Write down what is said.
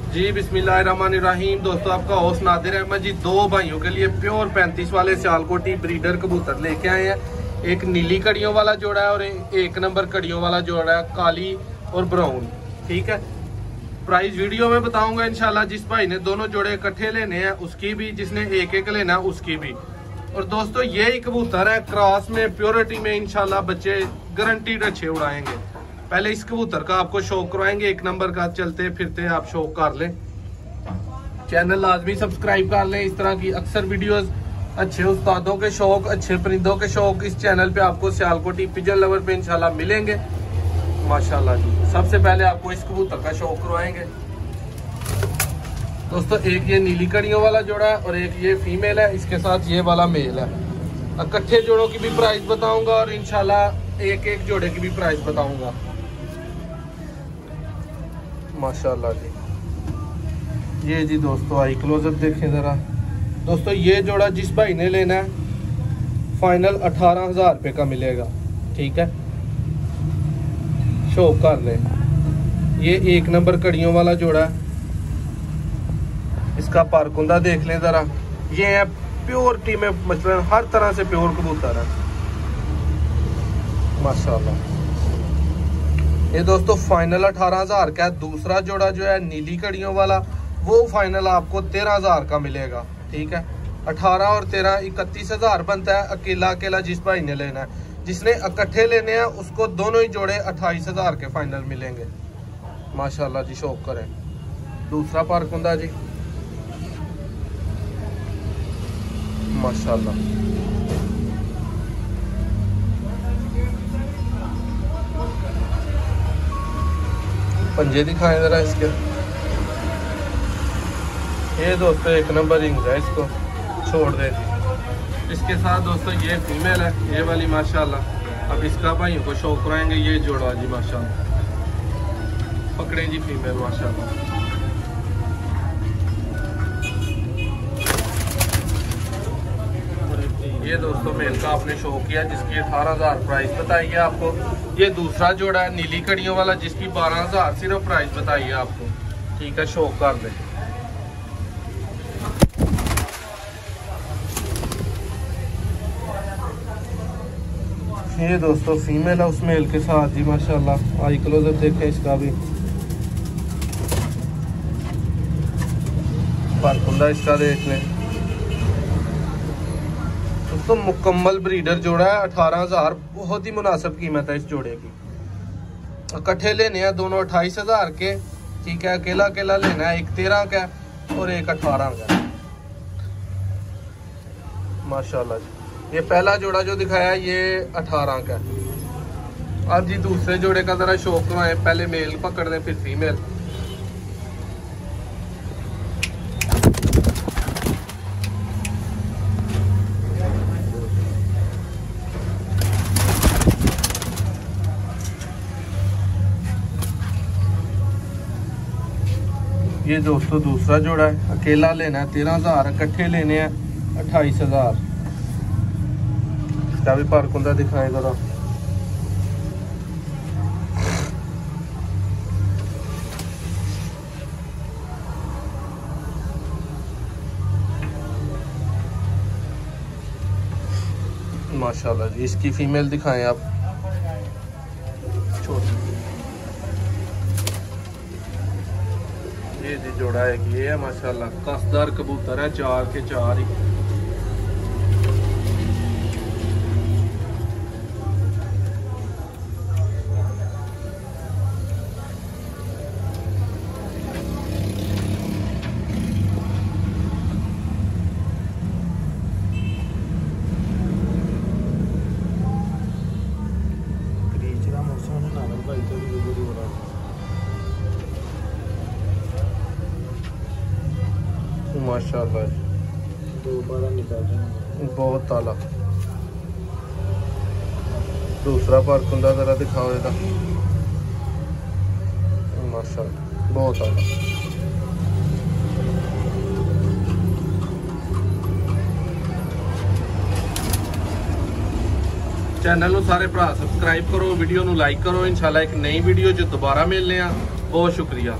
जी बिस्मिल्लाहिर्रहमानिर्रहीम। दोस्तों आपका होस्ट नादिर अहमद जी दो भाइयों के लिए प्योर 35 वाले सियालकोटी ब्रीडर कबूतर लेके आए हैं। एक नीली कड़ियों वाला जोड़ा है और एक नंबर कड़ियों वाला जोड़ा है, काली और ब्राउन। ठीक है, प्राइस वीडियो में बताऊंगा इंशाल्लाह। जिस भाई ने दोनों जोड़े इकट्ठे लेने हैं उसकी भी, जिसने एक एक लेना है उसकी भी। और दोस्तों ये ही कबूतर है, क्रॉस में प्योरिटी में इंशाल्लाह बच्चे गारंटीड अच्छे उड़ाएंगे। पहले इस कबूतर का आपको शौक करवाएंगे, एक नंबर का, चलते फिरते आप शौक कर लें। चैनल लाजमी सब्सक्राइब कर लें। इस तरह की अक्सर वीडियोस अच्छे उस्तादों के शौक, अच्छे परिंदों के शौक इस चैनल पे आपको सियालकोटी पिजन लवर पे इंशाल्लाह मिलेंगे माशाल्लाह जी। सबसे पहले आपको इस कबूतर का शौक करवाएंगे। दोस्तों एक ये नीली कड़ियों वाला जोड़ा है और एक ये फीमेल है, इसके साथ ये वाला मेल है। इकट्ठे जोड़ों की भी प्राइस बताऊंगा और इंशाल्लाह एक एक जोड़े की भी प्राइस बताऊंगा माशाल्लाह जी। ये जी दोस्तों आई क्लोजअप देखें ज़रा। दोस्तों ये जोड़ा जिस भाई ने लेना है फाइनल 18,000 रुपये का मिलेगा। ठीक है, शौक कर लें। ये एक नंबर कड़ियों वाला जोड़ा है, इसका पारकुंदा देख लें ज़रा। ये है प्योरिटी में, मतलब हर तरह से प्योर कबूतर है माशाल्लाह। ये दोस्तों फाइनल 18,000 का है। दूसरा जोड़ा जो है नीली कड़ियों वाला वो फाइनल आपको 13,000 का मिलेगा। ठीक है, 18 और 13 31,000 बनता है अकेला अकेला जिस भाई ने लेना है। जिसने इकट्ठे लेने हैं उसको दोनों ही जोड़े 28,000 के फाइनल मिलेंगे माशाल्लाह जी। शौक करें। दूसरा पारकुंदा जी माशाल्लाह। पंजे दिखाएं जरा इसके। ये दोस्तों एक नंबर रिंग है, इसको छोड़ दे। इसके साथ दोस्तों ये फीमेल है, ये वाली माशाल्लाह। अब इसका भाइयों को शौक कराएंगे। ये जोड़ा जी माशाल्लाह, पकड़े जी फीमेल माशाल्लाह। ये दोस्तों मेल का आपने शौक किया जिसकी 18,000 प्राइस बताई है आपको। ये दूसरा जोड़ा है नीली कड़ियों वाला जिसकी 12,000 सिर्फ प्राइस बताई है आपको। ठीक है, शौक कर दे। ये दोस्तों फीमेल है उस मेल के साथ जी माशाल्लाह। आई क्लोजअप देखें इसका भी, पारकुंदा इसका देख लें। तो मुकम्मल ब्रीडर जोड़ा है, 18,000 बहुत ही मुनासिब कीमत है इस जोड़े की। इकट्ठे लेने हैं दोनों 28,000 के। ठीक है, अकेला अकेला लेना है, एक 13 का और एक 18 का माशाल्लाह जी। ये पहला जोड़ा जो दिखाया ये 18 का। अब जी दूसरे जोड़े का जरा शौक करवाएं। पहले मेल पकड़ दें फिर फीमेल। ये दोस्तों दूसरा जोड़ा है, अकेला लेना है 13,000, इकट्ठे लेने हैं 28,000। इसका भी पारकुंदा दिखाएं जरा। माशाल्लाह जी। इसकी फीमेल दिखाएं आप। ये जी जोड़ा है कि ये है माशाल्लाह, कसदार कबूतर है, 4 के 4 ही। माशाल्लाह दोबारा निकाल बहुत ताला। दूसरा पारकुंदा जरा दिखाओ इधर माशाल्लाह बहुत ताला। चैनल ਨੂੰ ਸਾਰੇ ਭਰਾ ਸਬਸਕ੍ਰਾਈਬ ਕਰੋ, वीडियो ਨੂੰ लाइक करो। इंशाल्लाह एक नई वीडियो जो दोबारा मिलने। बहुत शुक्रिया।